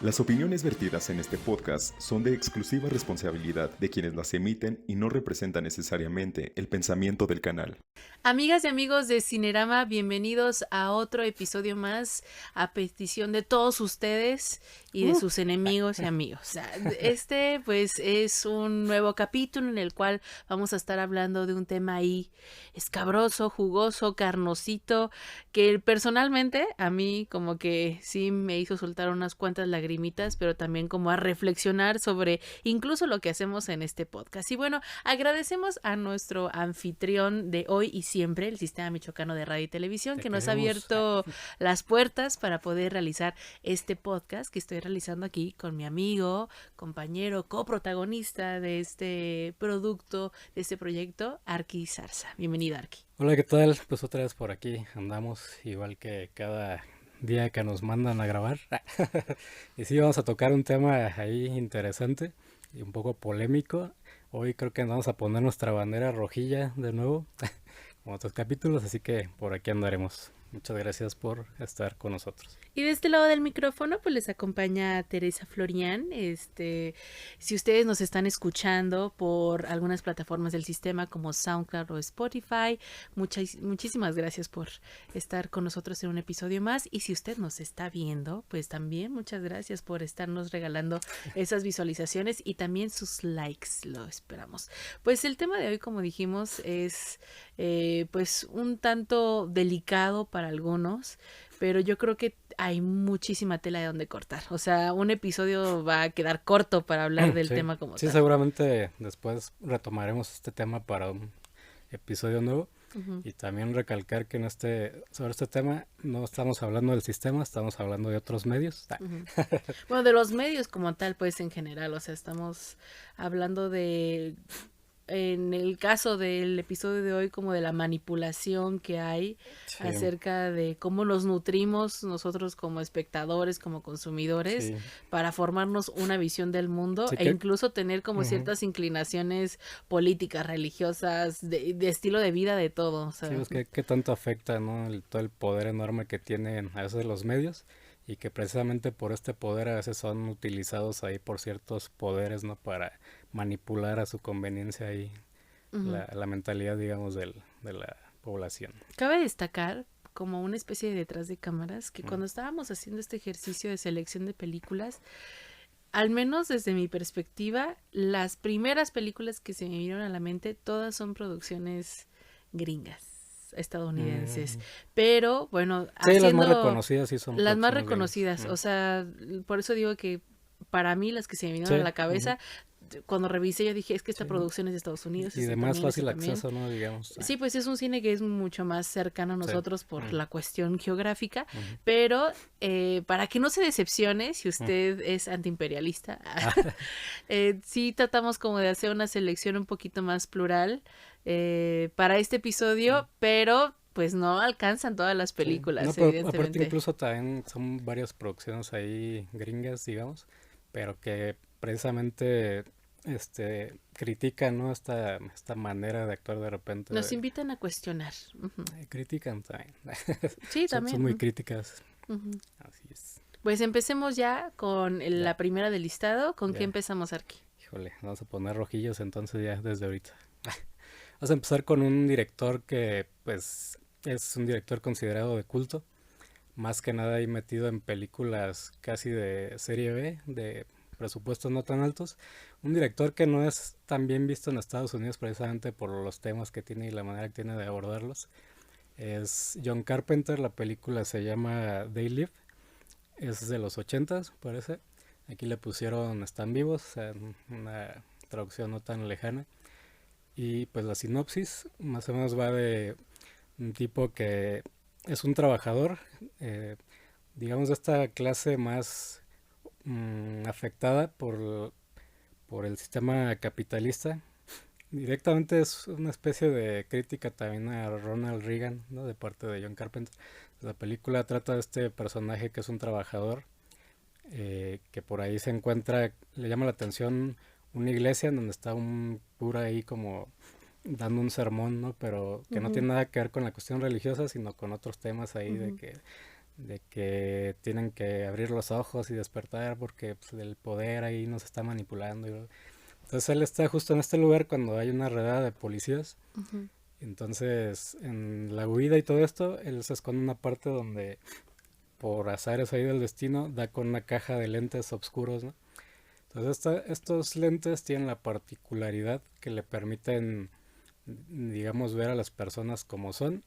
Las opiniones vertidas en este podcast son de exclusiva responsabilidad de quienes las emiten y no representan necesariamente el pensamiento del canal. Amigas y amigos de Cinerama, bienvenidos a otro episodio más a petición de todos ustedes y de sus enemigos y amigos. Este pues es un nuevo capítulo en el cual vamos a estar hablando de un tema ahí escabroso, jugoso, carnosito, que personalmente a mí como que sí me hizo soltar unas cuantas lagrimitas, pero también como a reflexionar sobre incluso lo que hacemos en este podcast. Y bueno, agradecemos a nuestro anfitrión de hoy y siempre, el Sistema Michoacano de Radio y Televisión, que nos ha abierto las puertas para poder realizar este podcast que estoy realizando aquí con mi amigo, compañero, coprotagonista de este producto, de este proyecto, Arqui Zarza. Bienvenido, Arqui. Hola, ¿qué tal? Pues otra vez por aquí andamos, igual que cada día que nos mandan a grabar. Y sí, vamos a tocar un tema ahí interesante y un poco polémico. Hoy creo que vamos a poner nuestra bandera rojilla de nuevo, como otros capítulos, así que por aquí andaremos. Muchas gracias por estar con nosotros. Y de este lado del micrófono, pues les acompaña Teresa Florian. Si ustedes nos están escuchando por algunas plataformas del sistema como SoundCloud o Spotify, muchísimas gracias por estar con nosotros en un episodio más. Y si usted nos está viendo, pues también muchas gracias por estarnos regalando esas visualizaciones y también sus likes. Lo esperamos. Pues el tema de hoy, como dijimos, es pues un tanto delicado para algunos, pero yo creo que hay muchísima tela de donde cortar. O sea, un episodio va a quedar corto para hablar del Sí, tema como sí, tal. seguramente después retomaremos este tema para un episodio nuevo. Ujú. Y también recalcar que sobre este tema no estamos hablando del sistema, estamos hablando de otros medios. Ujú. Bueno, de los medios como tal, pues en general, o sea, estamos hablando de, en el caso del episodio de hoy, como de la manipulación que hay Sí, acerca de cómo nos nutrimos nosotros como espectadores, como consumidores, sí, para formarnos una visión del mundo sí e que, incluso tener como ujú. ciertas inclinaciones políticas, religiosas, de estilo de vida, de todo. O Sí, sea, pues que tanto afecta, ¿no? Todo el poder enorme que tienen a veces los medios y que precisamente por este poder a veces son utilizados ahí por ciertos poderes, ¿no? Para manipular a su conveniencia ahí ujú. la mentalidad, digamos, de la población. Cabe destacar como una especie de detrás de cámaras que cuando estábamos haciendo este ejercicio de selección de películas, al menos desde mi perspectiva, las primeras películas que se me vinieron a la mente, todas son producciones gringas, estadounidenses. Mm, Pero bueno, sí, las más haciendo reconocidas sí son las más producciones gringas. reconocidas, o sea, por eso digo que para mí las que se me vinieron a Sí, la ujú, cabeza, cuando revisé yo dije, es que esta sí. producción es de Estados Unidos, Y de esta más también, esta fácil también. acceso, ¿no? Digamos. Sí, pues es un cine que es mucho más cercano a Sí. nosotros por Mm, la cuestión geográfica, ujú, pero para que no se decepcione si mm. usted es antiimperialista, Ah, sí tratamos como de hacer una selección un poquito más plural para este episodio, pero pues no alcanzan todas las sí. No, películas, pero aparte evidentemente. incluso también son varias producciones ahí gringas, digamos, pero que precisamente critican, ¿no? Esta manera de actuar de repente. Nos invitan a cuestionar. Ujú. Critican también. Sí, Son muy también. críticas. Ujú. Así es. Pues empecemos ya con Ya, la primera del listado. ¿Con qué ya. empezamos, Arki? Híjole, vamos a poner rojillos entonces ya desde ahorita. Vamos a empezar con un director que, pues, es un director considerado de culto. Más que nada ahí metido en películas casi de serie B, de presupuestos no tan altos. Un director que no es tan bien visto en Estados Unidos precisamente por los temas que tiene y la manera que tiene de abordarlos. Es John Carpenter, la película se llama They Live, es de los 80s, parece. Aquí le pusieron Están vivos, o sea, una traducción no tan lejana. Y pues la sinopsis más o menos va de un tipo que es un trabajador, eh, digamos de esta clase más afectada por el sistema capitalista. Directamente es una especie de crítica también a Ronald Reagan, ¿no? De parte de John Carpenter. La película trata de este personaje que es un trabajador que por ahí se encuentra, le llama la atención una iglesia en donde está un cura ahí como dando un sermón, ¿no? Pero que no Ujú. tiene nada que ver con la cuestión religiosa, sino con otros temas ahí de Ujú. que de que tienen que abrir los ojos y despertar porque pues, el poder ahí nos está manipulando. Entonces él está justo en este lugar cuando hay una redada de policías. Ujú. Entonces, en la huida y todo esto, él se esconde en una parte donde, por azares ahí del destino, da con una caja de lentes oscuros, ¿no? Entonces, estos lentes tienen la particularidad que le permiten, digamos, ver a las personas como son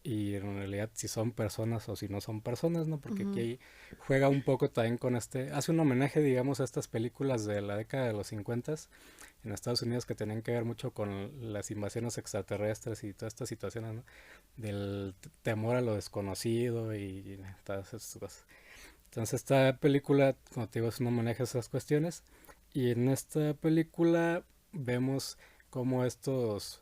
y en realidad si son personas o si no son personas, ¿no? Porque Ujú. aquí juega un poco también con hace un homenaje, digamos, a estas películas de la década de los 50 en Estados Unidos que tenían que ver mucho con las invasiones extraterrestres y todas estas situaciones, ¿no? Del temor a lo desconocido y todas esas cosas. Entonces esta película, como te digo, es un homenaje a esas cuestiones y en esta película vemos cómo estos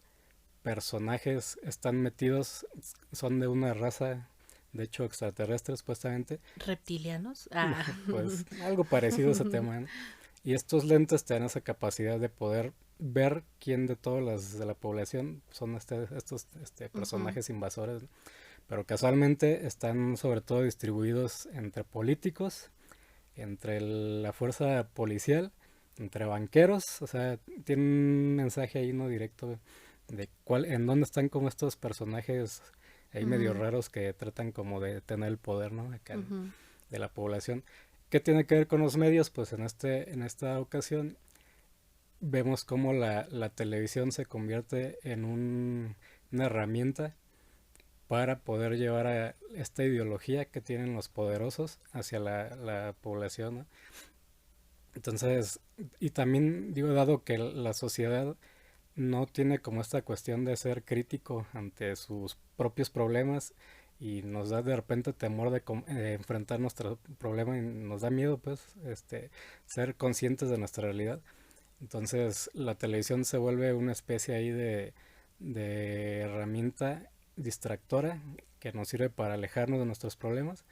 personajes están metidos, son de una raza, de hecho extraterrestre supuestamente, Reptilianos. Ah. pues algo parecido a ese tema, ¿no? Y estos lentes te dan esa capacidad de poder ver quién de todas las de la población son estos Ujú. personajes invasores, ¿no? Pero casualmente están sobre todo distribuidos entre políticos, entre la fuerza policial, entre banqueros, o sea, tiene un mensaje ahí no directo de en dónde están como estos personajes ahí medio Ujú. raros que tratan como de tener el poder, ¿no? Acá Ujú. de la población. ¿Qué tiene que ver con los medios? Pues en esta ocasión vemos cómo la televisión se convierte en una herramienta para poder llevar a esta ideología que tienen los poderosos hacia la población, ¿no? Entonces, y también digo, dado que la sociedad no tiene como esta cuestión de ser crítico ante sus propios problemas y nos da de repente temor de enfrentar nuestro problema y nos da miedo pues ser conscientes de nuestra realidad. Entonces la televisión se vuelve una especie ahí de herramienta distractora que nos sirve para alejarnos de nuestros problemas.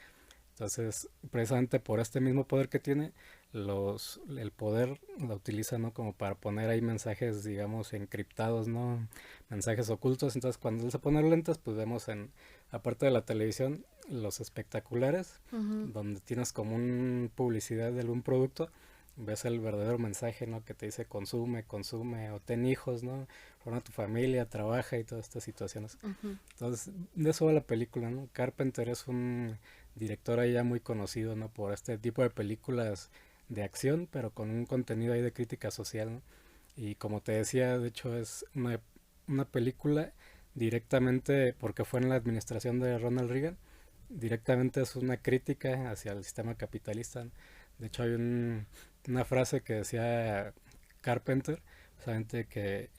Entonces, precisamente por este mismo poder que tiene, el poder lo utiliza, ¿no? Como para poner ahí mensajes, digamos, encriptados, ¿no? Mensajes ocultos. Entonces, cuando él se pone lentes, pues vemos aparte de la televisión, los espectaculares, Ujú. donde tienes como una publicidad de algún producto, ves el verdadero mensaje, ¿no? Que te dice consume, consume, o ten hijos, ¿no? Forma tu familia, trabaja y todas estas situaciones. Ujú. Entonces, de eso va la película, ¿no? Carpenter es un director ahí ya muy conocido, ¿no? Por este tipo de películas de acción, pero con un contenido ahí de crítica social, ¿no? Y como te decía, de hecho es una película directamente, porque fue en la administración de Ronald Reagan, directamente es una crítica hacia el sistema capitalista, ¿no? De hecho hay una frase que decía Carpenter, justamente que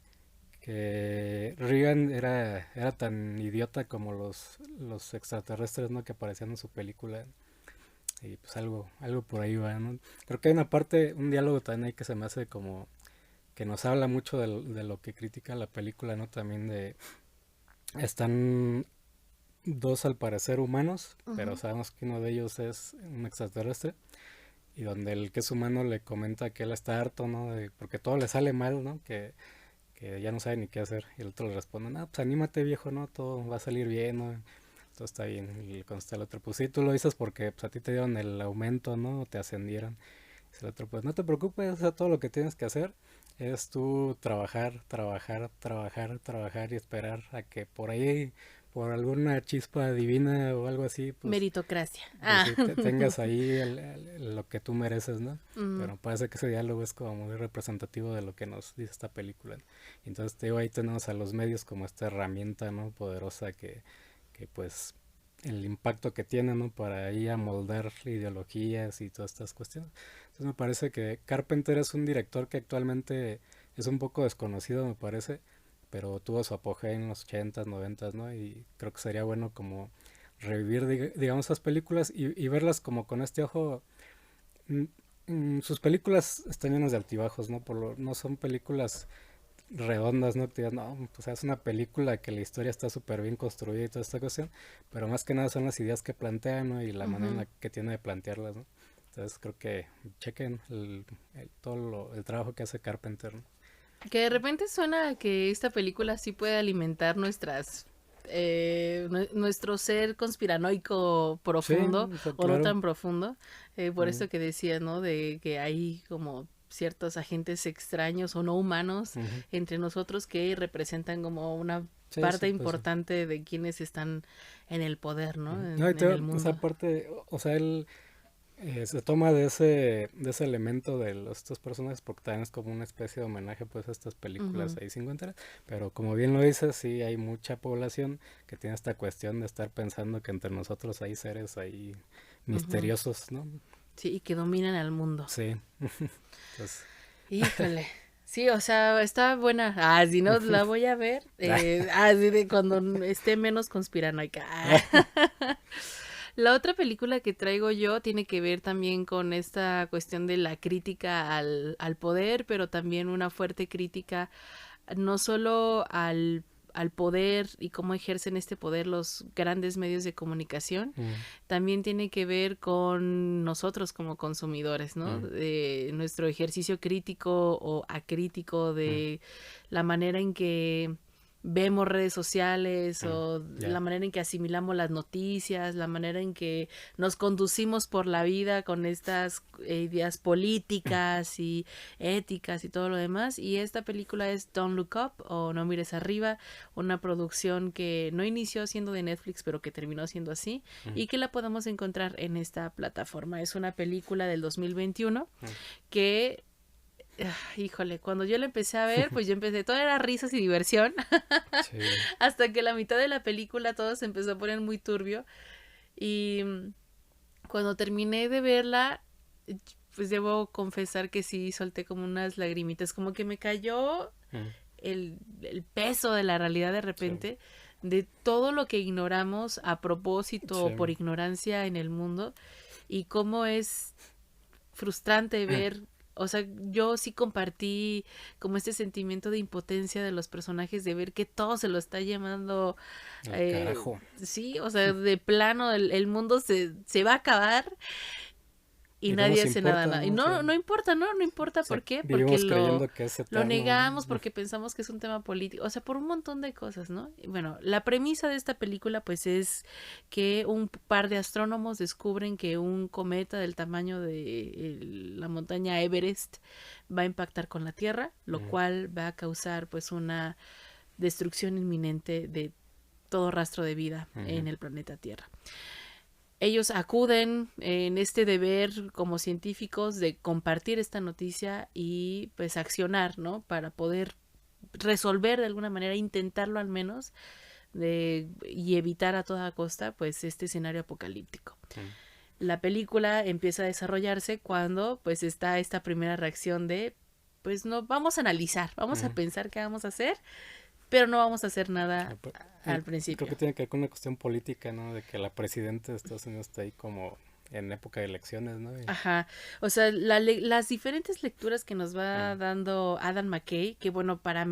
Reagan era tan idiota como los extraterrestres, ¿no? Que aparecían en su película. Y pues algo por ahí va, ¿no? Creo que hay una parte, un diálogo también ahí que se me hace como que nos habla mucho de lo que critica la película, ¿no? También están dos al parecer humanos, pero Ujú. sabemos que uno de ellos es un extraterrestre. Y donde el que es humano le comenta que él está harto, ¿no? Porque todo le sale mal, ¿no? Que ya no sabe ni qué hacer. Y el otro le responde, no, pues anímate viejo, ¿no? Todo va a salir bien, ¿no? Todo está bien. Y le contesta el otro, pues sí, tú lo dices porque pues, a ti te dieron el aumento, ¿no? O te ascendieron. Y el otro, pues no te preocupes, o sea, todo lo que tienes que hacer es tú trabajar, trabajar, trabajar, trabajar y esperar a que por ahí, por alguna chispa divina o algo así, Meritocracia. pues Ah. sí, tengas ahí lo que tú mereces, ¿no? Mm. Pero parece que ese diálogo es como muy representativo de lo que nos dice esta película, ¿no? Y entonces te digo, ahí tenemos a los medios como esta herramienta, ¿no? Poderosa que pues el impacto que tiene, ¿no? Para ahí amoldar ideologías y todas estas cuestiones. Entonces me parece que Carpenter es un director que actualmente es un poco desconocido, me parece, pero tuvo su apogeo en los 80s, 90s, ¿no? Y creo que sería bueno como revivir, digamos, esas películas y verlas como con este ojo. mm, Sus películas están llenas de altibajos, ¿no? No son películas redondas, ¿no? Que te digas, no, pues es una película que la historia está súper bien construida y toda esta cuestión, pero más que nada son las ideas que plantean, ¿no? Y la manera en Ujú. la que tiene de plantearlas, ¿no? Entonces creo que chequen el trabajo que hace Carpenter, ¿no? Que de repente suena a que esta película sí puede alimentar nuestras nuestro ser conspiranoico profundo, Sí, o sea, o no claro. tan profundo, por Ujú, eso que decía, ¿no? De que hay como ciertos agentes extraños o no humanos ujú. entre nosotros que representan como una Sí, sí, parte pues sí. importante de quienes están en el poder, ¿no? Ujú. No, y En el o sea, mundo. aparte, o sea, él se toma de ese elemento de estos personajes porque también es como una especie de homenaje pues a estas películas Ujú, ahí cincuenteras, pero como bien lo dices, sí hay mucha población que tiene esta cuestión de estar pensando que entre nosotros hay seres ahí ujú. misteriosos, ¿no? Sí, y que dominan al mundo. Sí, entonces, Híjole. Sí, o sea, está buena. Ah, si no, la voy a ver. Sí, de cuando esté menos conspiranoica. La otra película que traigo yo tiene que ver también con esta cuestión de la crítica al poder, pero también una fuerte crítica no solo al poder y cómo ejercen este poder los grandes medios de comunicación, mm, también tiene que ver con nosotros como consumidores, ¿no? mm, De nuestro ejercicio crítico o acrítico mm, de la manera en que vemos redes sociales mm, o la ya, manera en que asimilamos las noticias, la manera en que nos conducimos por la vida con estas ideas políticas y éticas y todo lo demás. Y esta película es Don't Look Up o No Mires Arriba, una producción que no inició siendo de Netflix, pero que terminó siendo así mm, y que la podemos encontrar en esta plataforma. Es una película del 2021 mm, que híjole, cuando yo la empecé a ver, pues yo empecé, todo era risas y diversión, sí, hasta que la mitad de la película todo se empezó a poner muy turbio y cuando terminé de verla, pues debo confesar que sí solté como unas lagrimitas, como que me cayó mm, el peso de la realidad de sí, repente, de todo lo que ignoramos a propósito sí, o por ignorancia en el mundo y cómo es frustrante ver, o sea, yo sí compartí como este sentimiento de impotencia de los personajes de ver que todo se lo está llamando, al carajo. sí, o sea, de plano el mundo se va a acabar y Y no nadie nos hace nada, importa, nada. Y ¿no? O sea, no, no importa, ¿no? No o importa sea, por qué, porque vivimos creyendo que es lo eterno. negamos, porque pensamos que es un tema político, o sea, por un montón de cosas, ¿no? Y bueno, la premisa de esta película pues es que un par de astrónomos descubren que un cometa del tamaño de la montaña Everest va a impactar con la Tierra, lo Mm, cual va a causar pues una destrucción inminente de todo rastro de vida ujú, en el planeta Tierra. Ellos acuden en este deber como científicos de compartir esta noticia y pues accionar, ¿no? Para poder resolver de alguna manera, intentarlo al menos, y evitar a toda costa pues este escenario apocalíptico. mm, La película empieza a desarrollarse cuando pues está esta primera reacción de pues no vamos a analizar, vamos a mm. pensar qué vamos a hacer, pero no vamos a hacer nada al Creo que principio. tiene que ver con una cuestión política, ¿no? De que la presidenta de Estados Unidos está ahí como en época de elecciones, ¿no? Ajá, o sea, las diferentes lecturas que nos va Mm, dando Adam McKay, que bueno, para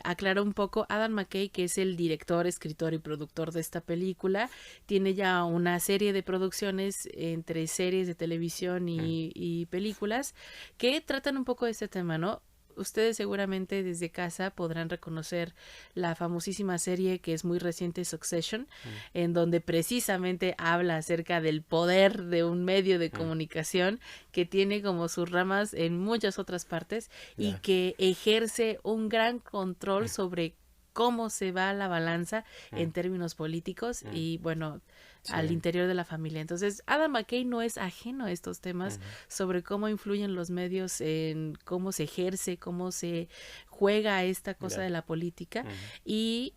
aclarar un poco, Adam McKay, que es el director, escritor y productor de esta película, tiene ya una serie de producciones entre series de televisión mm, y películas que tratan un poco de este tema, ¿no? Ustedes seguramente desde casa podrán reconocer la famosísima serie que es muy reciente, Succession, mm, en donde precisamente habla acerca del poder de un medio de mm, comunicación que tiene como sus ramas en muchas otras partes y ya. que ejerce un gran control sobre cómo se va la balanza Mm, en términos políticos mm, y bueno, sí. al interior de la familia. Entonces, Adam McKay no es ajeno a estos temas Ujú, sobre cómo influyen los medios en cómo se ejerce, cómo se juega esta cosa ya. de la política Ujú, y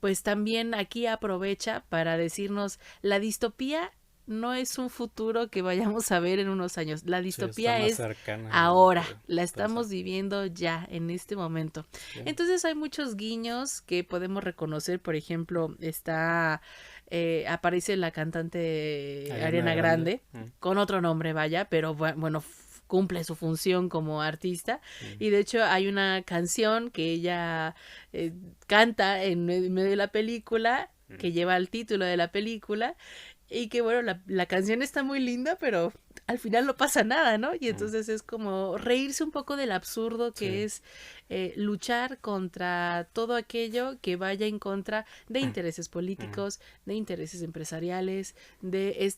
pues también aquí aprovecha para decirnos la distopía no es un futuro que vayamos a ver en unos años. La sí, está distopía más es cercana de lo ahora, que la estamos pensamos. viviendo ya, en este momento. Sí. Entonces hay muchos guiños que podemos reconocer, por ejemplo, aparece la cantante Ariana Ariana Grande. Grande, con otro nombre, vaya, pero bueno, cumple su función como artista. Mm, Y de hecho hay una canción que ella canta en medio de la película que lleva el título de la película, y que bueno, la canción está muy linda, pero al final no pasa nada, ¿no? Y entonces es como reírse un poco del absurdo que es luchar contra todo aquello que vaya en contra de intereses políticos, de intereses empresariales, de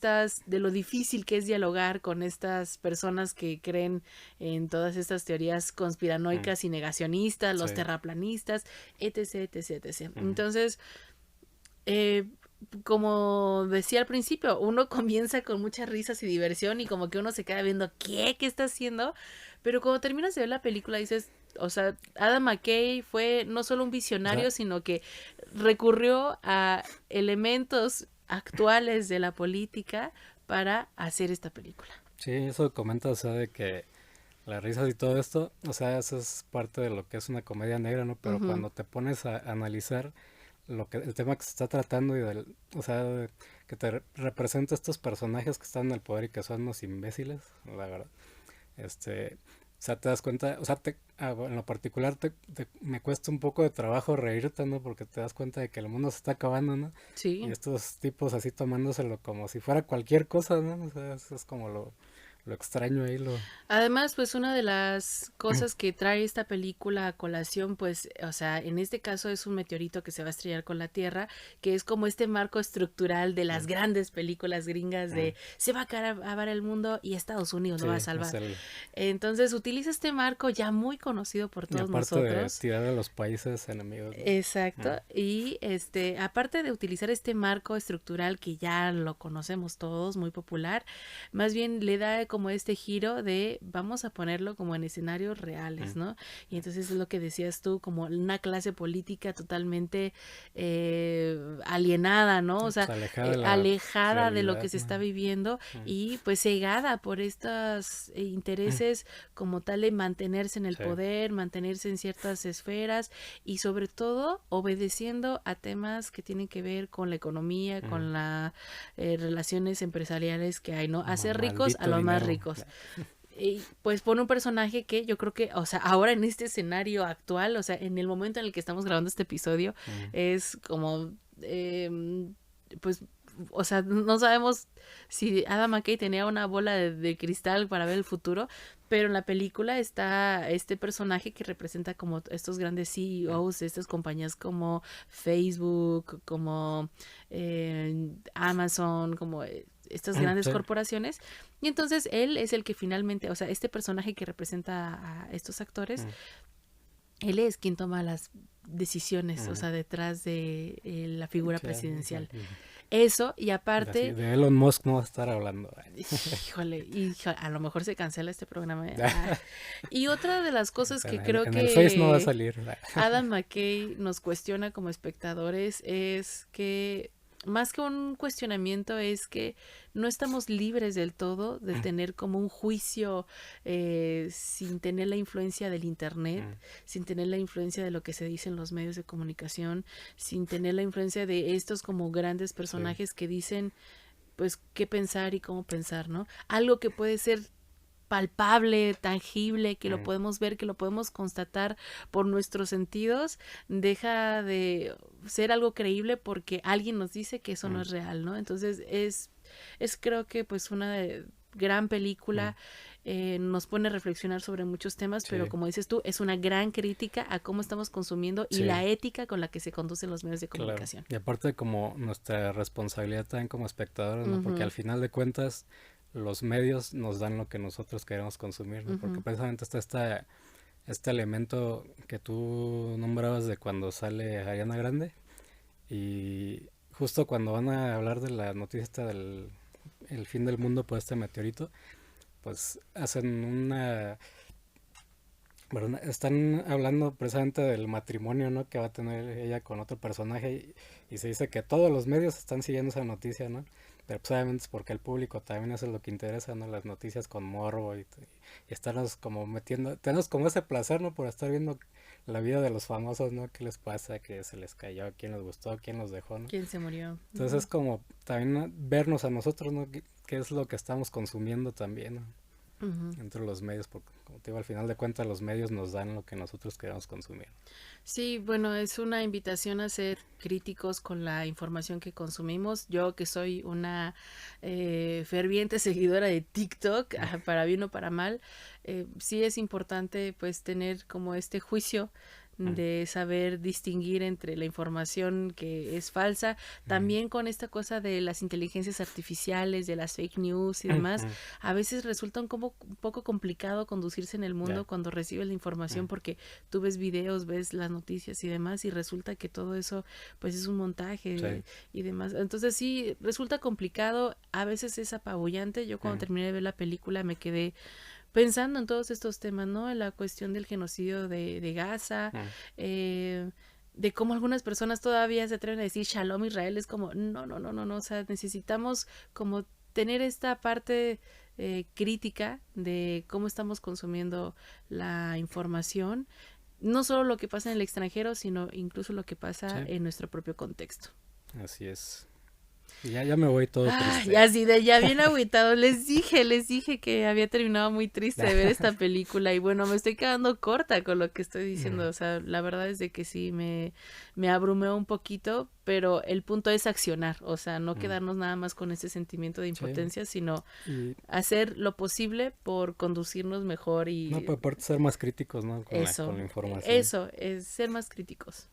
lo difícil que es dialogar con estas personas que creen en todas estas teorías conspiranoicas y negacionistas, los terraplanistas, etc, etc, etc. Entonces, como decía al principio, uno comienza con muchas risas y diversión y como que uno se queda viendo ¿qué está haciendo? Pero cuando terminas de ver la película dices, o sea, Adam McKay fue no solo un visionario, sino que recurrió a elementos actuales de la política para hacer esta película. Sí, eso comenta, o sea, de que las risas y todo esto, o sea, eso es parte de lo que es una comedia negra, ¿no? Pero cuando te pones a analizar el tema que se está tratando y o sea, que te representa estos personajes que están en el poder y que son unos imbéciles, la verdad. O sea, te das cuenta, o sea, en lo particular me cuesta un poco de trabajo reírte, ¿no? Porque te das cuenta de que el mundo se está acabando, ¿no? Sí. Y estos tipos así tomándoselo como si fuera cualquier cosa, ¿no? O sea, eso es como lo extraño ahí, Además, pues una de las cosas que trae esta película a colación, pues, o sea, en este caso es un meteorito que se va a estrellar con la Tierra, que es como este marco estructural de las grandes películas gringas de se va a acabar el mundo y Estados Unidos lo va a salvar. Entonces utiliza este marco ya muy conocido por todos nosotros. Aparte de tirar a los países enemigos, ¿no? Exacto. Y aparte de utilizar este marco estructural que ya lo conocemos todos, muy popular, más bien le da como este giro de vamos a ponerlo como en escenarios reales, ¿no? Y entonces es lo que decías tú, como una clase política totalmente alienada, ¿no? O sea, alejada de lo que se está viviendo y pues cegada por estos intereses como tal de mantenerse en el poder, mantenerse en ciertas esferas y sobre todo obedeciendo a temas que tienen que ver con la economía, con las relaciones empresariales que hay, ¿no? Hacer ricos a los más ricos. Y pues pone un personaje que yo creo que, o sea, ahora en este escenario actual, o sea, en el momento en el que estamos grabando este episodio, es como, pues, o sea, no sabemos si Adam McKay tenía una bola de cristal para ver el futuro, pero en la película está este personaje que representa como estos grandes CEOs de estas compañías como Facebook, como Amazon, como estas grandes corporaciones, y entonces él es el que finalmente, o sea, este personaje que representa a estos actores, él es quien toma las decisiones, o sea, detrás de la figura presidencial. Eso, y aparte... De Elon Musk no va a estar hablando. Híjole, a lo mejor se cancela este programa. Y otra de las cosas que creo que el Face no va a salir. Adam McKay nos cuestiona como espectadores es que más que un cuestionamiento es que no estamos libres del todo de tener como un juicio sin tener la influencia del internet, sin tener la influencia de lo que se dice en los medios de comunicación, sin tener la influencia de estos como grandes personajes que dicen pues qué pensar y cómo pensar, ¿no? Algo que puede ser palpable, tangible, que lo podemos ver, que lo podemos constatar por nuestros sentidos, deja de ser algo creíble porque alguien nos dice que eso no es real, ¿no? Entonces es creo que pues una gran película, nos pone a reflexionar sobre muchos temas, pero como dices tú, es una gran crítica a cómo estamos consumiendo y la ética con la que se conducen los medios de comunicación. Y aparte como nuestra responsabilidad también como espectadores, ¿no? Porque al final de cuentas los medios nos dan lo que nosotros queremos consumir, ¿no? Porque precisamente está este elemento que tú nombrabas de cuando sale Ariana Grande y justo cuando van a hablar de la noticia del el fin del mundo por este meteorito, pues hacen están hablando precisamente del matrimonio, ¿no? Que va a tener ella con otro personaje y se dice que todos los medios están siguiendo esa noticia, ¿no? Pero pues obviamente es porque al público también eso es lo que interesa, ¿no? Las noticias con morbo y estarnos como tenemos como ese placer, ¿no? Por estar viendo la vida de los famosos, ¿no? ¿Qué les pasa? ¿Qué se les cayó? ¿Quién les gustó? ¿Quién los dejó? ¿No? ¿Quién se murió? Entonces es como también vernos a nosotros, ¿no? ¿Qué es lo que estamos consumiendo también, ¿no? entre los medios, porque como te digo, al final de cuentas los medios nos dan lo que nosotros queremos consumir. Sí, bueno, es una invitación a ser críticos con la información que consumimos. Yo que soy una ferviente seguidora de TikTok, para bien o para mal, sí es importante pues tener como este juicio de saber distinguir entre la información que es falsa, también con esta cosa de las inteligencias artificiales, de las fake news y demás, a veces resulta un poco complicado conducirse en el mundo cuando recibes la información porque tú ves videos, ves las noticias y demás y resulta que todo eso pues es un montaje y demás. Entonces sí, resulta complicado, a veces es apabullante. Yo cuando terminé de ver la película me quedé pensando en todos estos temas, ¿no? En la cuestión del genocidio de Gaza, de cómo algunas personas todavía se atreven a decir Shalom Israel, es como, no, o sea, necesitamos como tener esta parte crítica de cómo estamos consumiendo la información, no solo lo que pasa en el extranjero, sino incluso lo que pasa en nuestro propio contexto. Así es. Ya me voy todo triste. Ya así de ya bien agüitado. Les dije que había terminado muy triste de ver esta película y bueno, me estoy quedando corta con lo que estoy diciendo. O sea, la verdad es de que sí me abrumé un poquito, pero el punto es accionar, o sea, no quedarnos nada más con ese sentimiento de impotencia, sino hacer lo posible por conducirnos mejor y... No, pero aparte ser más críticos, ¿no? Con la información. Eso, es ser más críticos.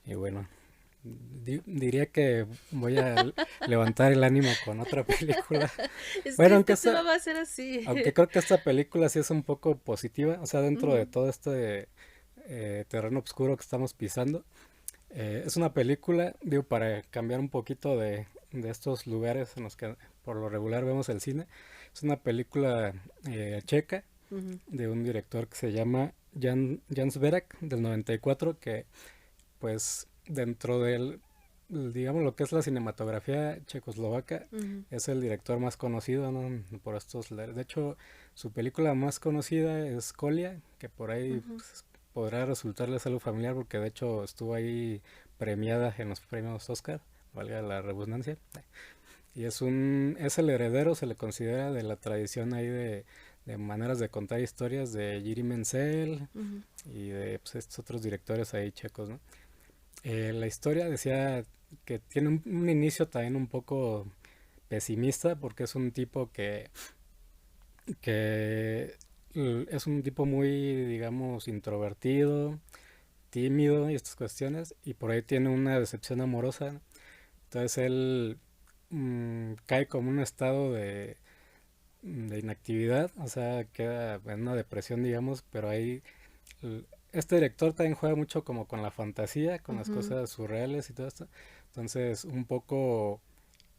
Y bueno... diría que voy a levantar el ánimo con otra película. Bueno, aunque va a ser así. Aunque creo que esta película sí es un poco positiva, o sea, dentro de todo este terreno oscuro que estamos pisando. Es una película, digo, para cambiar un poquito de estos lugares en los que por lo regular vemos el cine. Es una película checa de un director que se llama Jan Zverak, del 94, que pues dentro del, digamos, lo que es la cinematografía checoslovaca, es el director más conocido, ¿no? Por estos lares. De hecho, su película más conocida es Kolia, que por ahí pues, podrá resultarles algo familiar porque de hecho estuvo ahí premiada en los premios Oscar, valga la redundancia. Y es el heredero, se le considera, de la tradición ahí de maneras de contar historias de Jiří Menzel y de pues, estos otros directores ahí checos, ¿no? La historia decía que tiene un inicio también un poco pesimista porque es un tipo que es un tipo muy, digamos, introvertido, tímido y estas cuestiones, y por ahí tiene una decepción amorosa. Entonces él cae como en un estado de inactividad, o sea, queda en una depresión, digamos, pero ahí este director también juega mucho como con la fantasía, con las cosas surreales y todo esto. Entonces un poco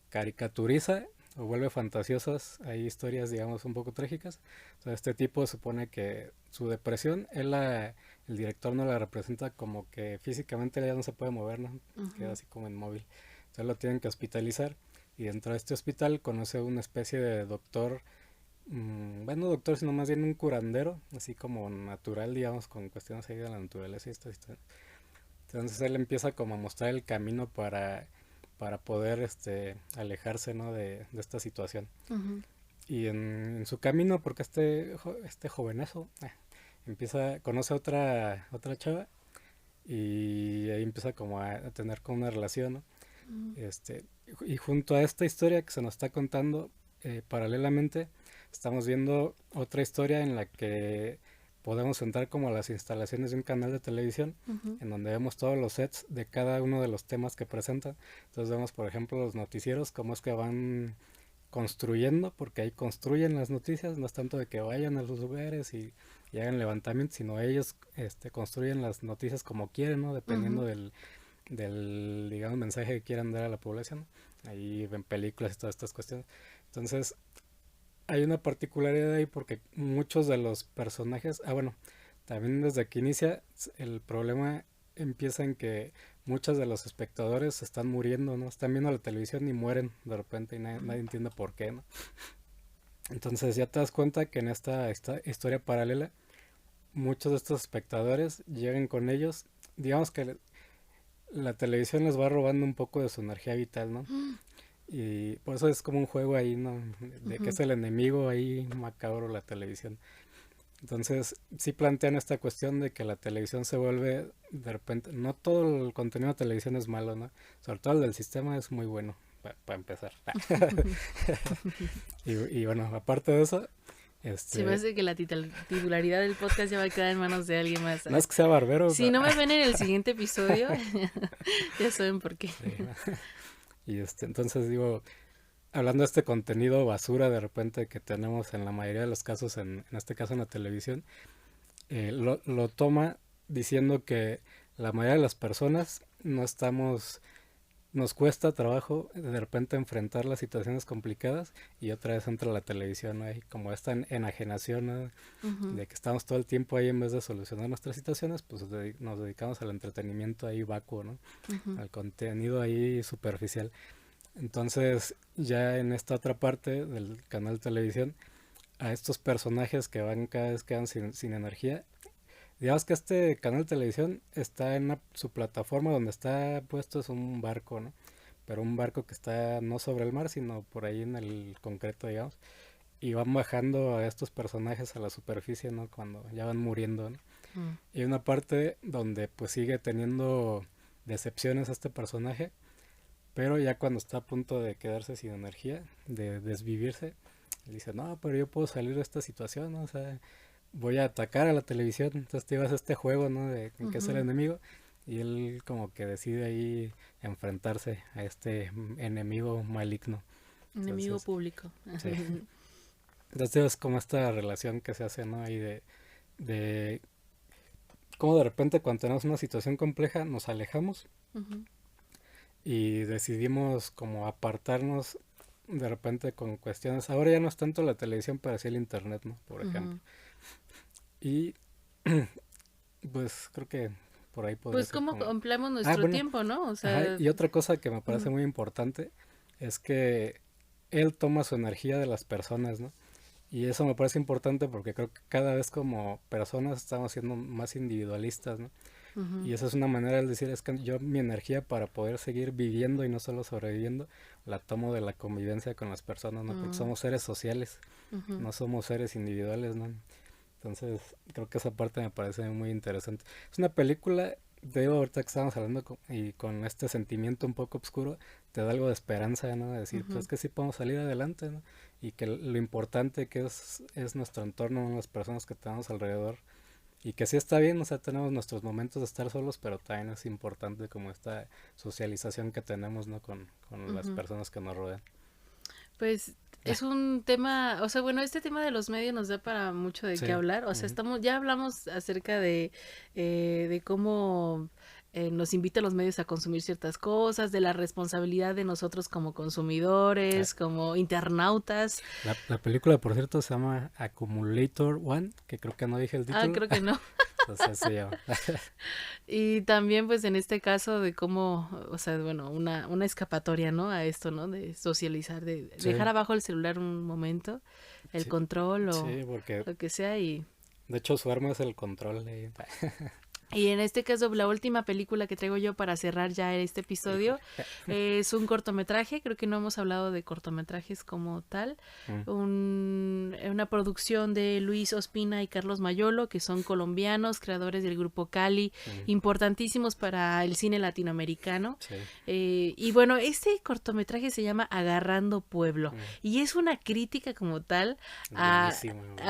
caricaturiza o vuelve fantasiosas, hay historias digamos un poco trágicas. Entonces este tipo supone que su depresión, el director no la representa como que físicamente ya no se puede mover, ¿no? Queda así como inmóvil. Entonces lo tienen que hospitalizar y dentro de este hospital conoce una especie de doctor, bueno, doctor, sino más bien un curandero, así como natural, digamos, con cuestiones ahí de la naturaleza y esto. Entonces él empieza como a mostrar el camino para poder alejarse, ¿no? de esta situación. Y en su camino, porque este jovenazo conoce a otra chava y ahí empieza como a tener como una relación, ¿no? Y junto a esta historia que se nos está contando, paralelamente estamos viendo otra historia en la que podemos entrar como a las instalaciones de un canal de televisión, en donde vemos todos los sets de cada uno de los temas que presentan. Entonces vemos, por ejemplo, los noticieros, cómo es que van construyendo, porque ahí construyen las noticias, no es tanto de que vayan a los lugares y hagan levantamientos, sino ellos construyen las noticias como quieren, ¿no? Dependiendo del digamos, mensaje que quieran dar a la población. Ahí ven películas y todas estas cuestiones. Entonces hay una particularidad ahí porque muchos de los personajes, bueno, también desde que inicia el problema empieza en que muchos de los espectadores están muriendo, ¿no? Están viendo la televisión y mueren de repente y nadie entiende por qué, ¿no? Entonces ya te das cuenta que en esta historia paralela muchos de estos espectadores llegan con ellos, digamos que la televisión les va robando un poco de su energía vital, ¿no? Y por eso es como un juego ahí, ¿no? De que es el enemigo ahí macabro la televisión. Entonces, sí plantean esta cuestión de que la televisión se vuelve, de repente, no todo el contenido de televisión es malo, ¿no? Sobre todo el del sistema es muy bueno, para empezar. y bueno, aparte de eso, Se me hace que la titularidad del podcast ya va a quedar en manos de alguien más. no es que sea barbero. Si no me ven en el siguiente episodio, ya saben por qué. Sí. Y entonces digo, hablando de este contenido basura de repente que tenemos en la mayoría de los casos, en este caso en la televisión, lo toma diciendo que la mayoría de las personas nos cuesta trabajo de repente enfrentar las situaciones complicadas y otra vez entra la televisión, ¿no? Hay como esta enajenación, ¿no? De que estamos todo el tiempo ahí en vez de solucionar nuestras situaciones, pues nos dedicamos al entretenimiento ahí vacuo, ¿no? Al contenido ahí superficial. Entonces ya en esta otra parte del canal de televisión, a estos personajes que cada vez quedan sin energía, digamos que este canal de televisión está en su plataforma donde está puesto es un barco, ¿no? Pero un barco que está no sobre el mar, sino por ahí en el concreto, digamos. Y van bajando a estos personajes a la superficie, ¿no? Cuando ya van muriendo, ¿no? Y hay una parte donde pues sigue teniendo decepciones a este personaje, pero ya cuando está a punto de quedarse sin energía, de desvivirse, dice, no, pero yo puedo salir de esta situación, ¿no? O sea, voy a atacar a la televisión. Entonces te ibas a este juego, ¿no? De que es el enemigo. Y él como que decide ahí enfrentarse a este enemigo maligno. Enemigo público. Sí. Entonces es como esta relación que se hace, ¿no? Ahí de cómo de repente cuando tenemos una situación compleja nos alejamos y decidimos como apartarnos de repente con cuestiones. Ahora ya no es tanto la televisión, pero sí el internet, ¿no? Por ejemplo. Y pues creo que por ahí podría pues ser cómo como... empleamos nuestro tiempo, ¿no? O sea... y otra cosa que me parece muy importante es que él toma su energía de las personas, ¿no? Y eso me parece importante porque creo que cada vez como personas estamos siendo más individualistas, ¿no? Y esa es una manera de decir, es que yo mi energía para poder seguir viviendo y no solo sobreviviendo, la tomo de la convivencia con las personas, ¿no? Porque somos seres sociales, no somos seres individuales, ¿no? Entonces, creo que esa parte me parece muy interesante. Es una película, te digo, ahorita que estábamos hablando y con este sentimiento un poco oscuro, te da algo de esperanza, ¿no? De decir, pues es que sí podemos salir adelante, ¿no? Y que lo importante que es nuestro entorno, ¿no? Las personas que tenemos alrededor. Y que sí está bien, o sea, tenemos nuestros momentos de estar solos, pero también es importante como esta socialización que tenemos, ¿no? Con las personas que nos rodean. Pues es un tema, o sea, bueno, este tema de los medios nos da para mucho de qué hablar, o sea, ya hablamos acerca de cómo nos invitan los medios a consumir ciertas cosas, de la responsabilidad de nosotros como consumidores, como internautas. La película, por cierto, se llama Accumulator One, que creo que no dije el título. Creo que no. Entonces se llama. Y también, pues, en este caso de cómo, o sea, bueno, una escapatoria, ¿no? A esto, ¿no? De socializar, de dejar abajo el celular un momento, el control o lo que sea y... De hecho, su arma es el control. Y en este caso, la última película que traigo yo para cerrar ya este episodio es un cortometraje. Creo que no hemos hablado de cortometrajes como tal. Una producción de Luis Ospina y Carlos Mayolo, que son colombianos, creadores del grupo Cali, importantísimos para el cine latinoamericano. Y bueno, este cortometraje se llama Agarrando Pueblo. Y es una crítica como tal a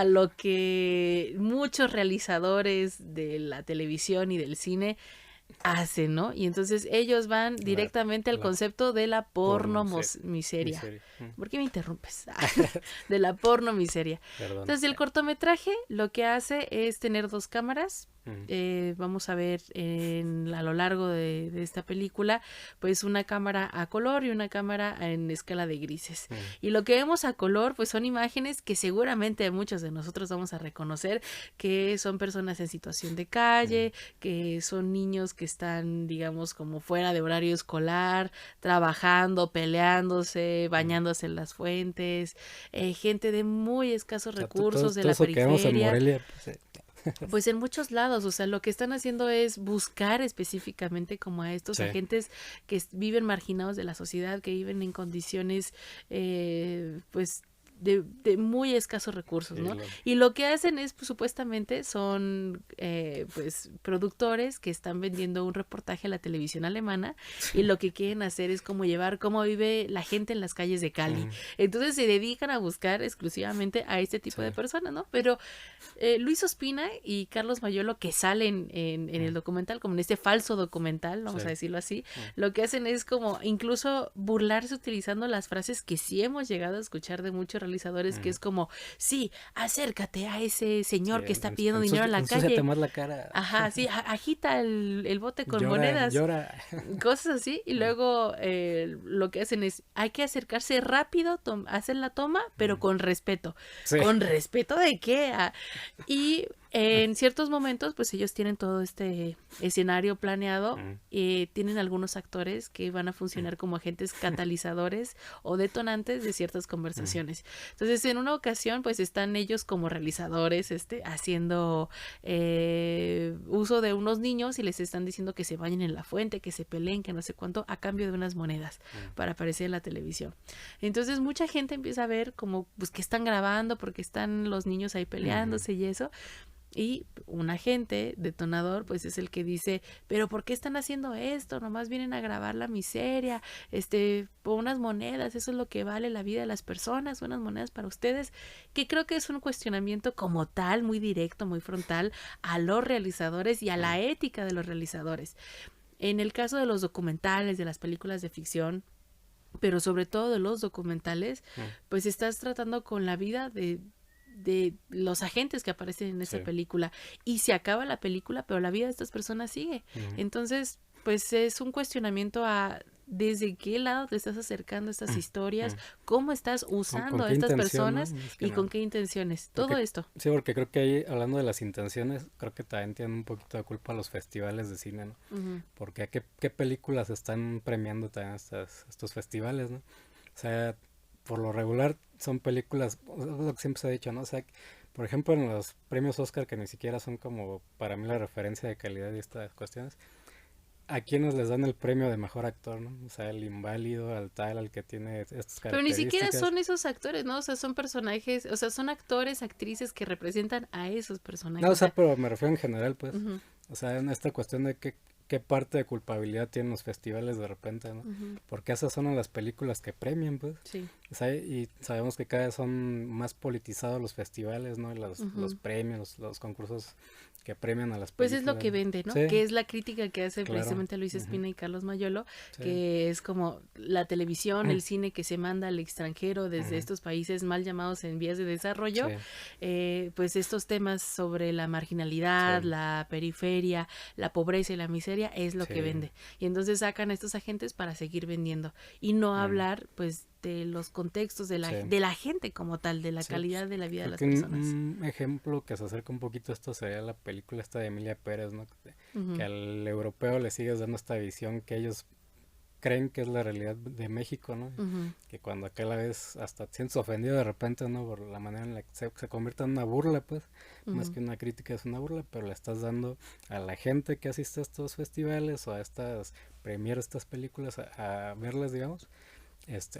lo que muchos realizadores de la televisión y del cine hacen, ¿no? Y entonces ellos van directamente al concepto de la pornomiseria. ¿Por qué me interrumpes? De la pornomiseria. Entonces el cortometraje lo que hace es tener dos cámaras. Vamos a ver a lo largo de esta película pues una cámara a color y una cámara en escala de grises, y lo que vemos a color pues son imágenes que seguramente muchos de nosotros vamos a reconocer que son personas en situación de calle, que son niños que están digamos como fuera de horario escolar, trabajando, peleándose, bañándose en las fuentes, gente de muy escasos recursos de la periferia. Que vemos en Morelia, pues, Pues en muchos lados, o sea, lo que están haciendo es buscar específicamente como a estos Sí. agentes que viven marginados de la sociedad, que viven en condiciones, pues, de muy escasos recursos, Sí, ¿no? Y lo que hacen es, pues, supuestamente, son, pues, productores que están vendiendo un reportaje a la televisión alemana y lo que quieren hacer es como llevar cómo vive la gente en las calles de Cali. Ujú. Entonces se dedican a buscar exclusivamente a este tipo Sí. de personas, ¿no? Pero Luis Ospina y Carlos Mayolo, que salen en el documental, como en este falso documental, vamos Sí. a decirlo así, lo que hacen es como incluso burlarse utilizando las frases que sí hemos llegado a escuchar de muchos realizadores, que es como, sí, acércate a ese señor Sí, que está pidiendo dinero en la ensúciate calle. más la cara. Ajá, sí, agita el bote con Llora, monedas, llora. cosas así, y luego lo que hacen es, hay que acercarse rápido, hacer la toma, pero con respeto. Sí. ¿Con respeto de qué? Y en ciertos momentos, pues ellos tienen todo este escenario planeado y tienen algunos actores que van a funcionar como agentes catalizadores o detonantes de ciertas conversaciones. Entonces, en una ocasión, pues están ellos como realizadores, haciendo uso de unos niños y les están diciendo que se bañen en la fuente, que se peleen, que no sé cuánto, a cambio de unas monedas para aparecer en la televisión. Entonces, mucha gente empieza a ver como, pues, que están grabando porque están los niños ahí peleándose y eso. Y un agente detonador, pues es el que dice, pero ¿por qué están haciendo esto? Nomás vienen a grabar la miseria, por unas monedas, eso es lo que vale la vida de las personas, unas monedas para ustedes, que creo que es un cuestionamiento como tal, muy directo, muy frontal, a los realizadores y a la ética de los realizadores. En el caso de los documentales, de las películas de ficción, pero sobre todo de los documentales, pues estás tratando con la vida de los agentes que aparecen en esa película y se acaba la película, pero la vida de estas personas sigue. Entonces, pues es un cuestionamiento a desde qué lado te estás acercando a estas historias, cómo estás usando a qué estas intención, personas ¿no? Más que y con nada. qué intenciones. Porque, todo esto. sí, porque creo que ahí, hablando de las intenciones, creo que también tienen un poquito de culpa los festivales de cine, ¿no? Porque qué películas están premiando también estos festivales, ¿no? O sea, por lo regular son películas, es lo que siempre se ha dicho, ¿no? O sea, por ejemplo, en los premios Oscar, que ni siquiera son como para mí la referencia de calidad y estas cuestiones, a quienes les dan el premio de mejor actor, ¿no? O sea, el inválido, al tal, al que tiene estas Pero ni siquiera características. son esos actores, ¿no? O sea, son personajes, o sea, son actores, actrices que representan a esos personajes. No, o sea, pero me refiero en general, pues. Uh-huh. O sea, en esta cuestión de qué parte de culpabilidad tienen los festivales de repente, ¿no? Porque esas son las películas que premian, pues. Sí. O sea, y sabemos que cada vez son más politizados los festivales, ¿no? Y los premios, los concursos que premian a las Pues películas. es lo que vende, ¿no? Sí. Que es la crítica que hace Claro. precisamente Luis Espina y Carlos Mayolo, Sí. que es como la televisión, el cine que se manda al extranjero desde estos países mal llamados en vías de desarrollo, pues estos temas sobre la marginalidad, la periferia, la pobreza y la miseria es lo que vende. Y entonces sacan a estos agentes para seguir vendiendo y no hablar, pues, de los contextos de la gente como tal, de la calidad de la vida de las personas. Un ejemplo que se acerca un poquito a esto sería la película esta de Emilia Pérez, ¿no? Que al europeo le sigues dando esta visión que ellos creen que es la realidad de México, ¿no? Que cuando acá la ves hasta te sientes ofendido de repente, ¿no? Por la manera en la que se convierte en una burla, pues. Más que una crítica es una burla, pero le estás dando a la gente que asiste a estos festivales o a estas premieres, estas películas, a verlas, digamos,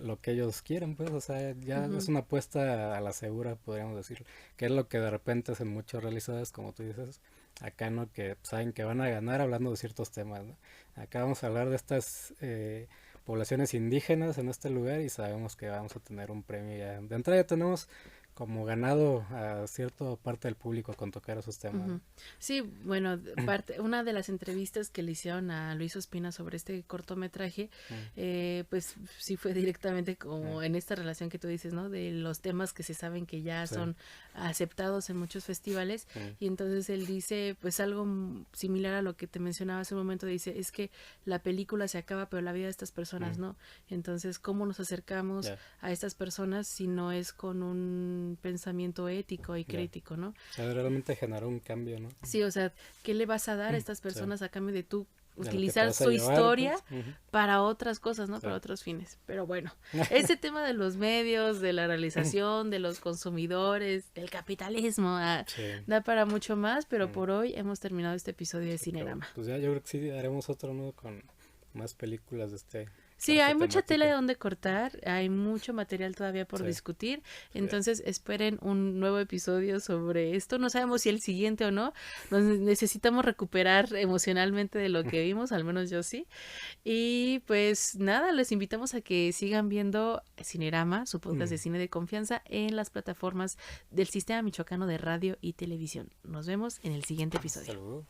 lo que ellos quieren, pues, o sea, ya es una apuesta a la segura, podríamos decir, que es lo que de repente hacen muchos realizadores, como tú dices, acá, ¿no? Que saben que van a ganar hablando de ciertos temas, ¿no? Acá vamos a hablar de estas poblaciones indígenas en este lugar y sabemos que vamos a tener un premio ya. De entrada ya tenemos como ganado a cierta parte del público con tocar esos temas. ¿No? Sí, bueno, una de las entrevistas que le hicieron a Luis Ospina sobre este cortometraje, pues sí fue directamente como en esta relación que tú dices, ¿no? De los temas que se saben que ya son aceptados en muchos festivales y entonces él dice, pues algo similar a lo que te mencionaba hace un momento, dice, es que la película se acaba, pero la vida de estas personas no. Entonces, ¿cómo nos acercamos a estas personas si no es con un pensamiento ético y crítico, ¿no? O sea, realmente generó un cambio, ¿no? Sí, o sea, ¿qué le vas a dar a estas personas a cambio de tú te utilizar vas a su llevar, historia pues. Ujú. para otras cosas, ¿no? Sí. Para otros fines. Pero bueno, ese tema de los medios, de la realización, de los consumidores, del capitalismo, Sí. da para mucho más, pero Mm. por hoy hemos terminado este episodio de Sí, pero, Cinerama. pues ya yo creo que sí haremos otro, ¿no? Con más películas de Sí, esta hay mucha tela de temática. donde cortar, hay mucho material todavía por Sí, discutir, sí. entonces esperen un nuevo episodio sobre esto, no sabemos si el siguiente o no, nos necesitamos recuperar emocionalmente de lo que vimos, al menos yo sí, y pues nada, les invitamos a que sigan viendo Cinerama, su podcast de Mm. cine de confianza, en las plataformas del Sistema Michoacano de Radio y Televisión. Nos vemos en el siguiente Hasta episodio. luego.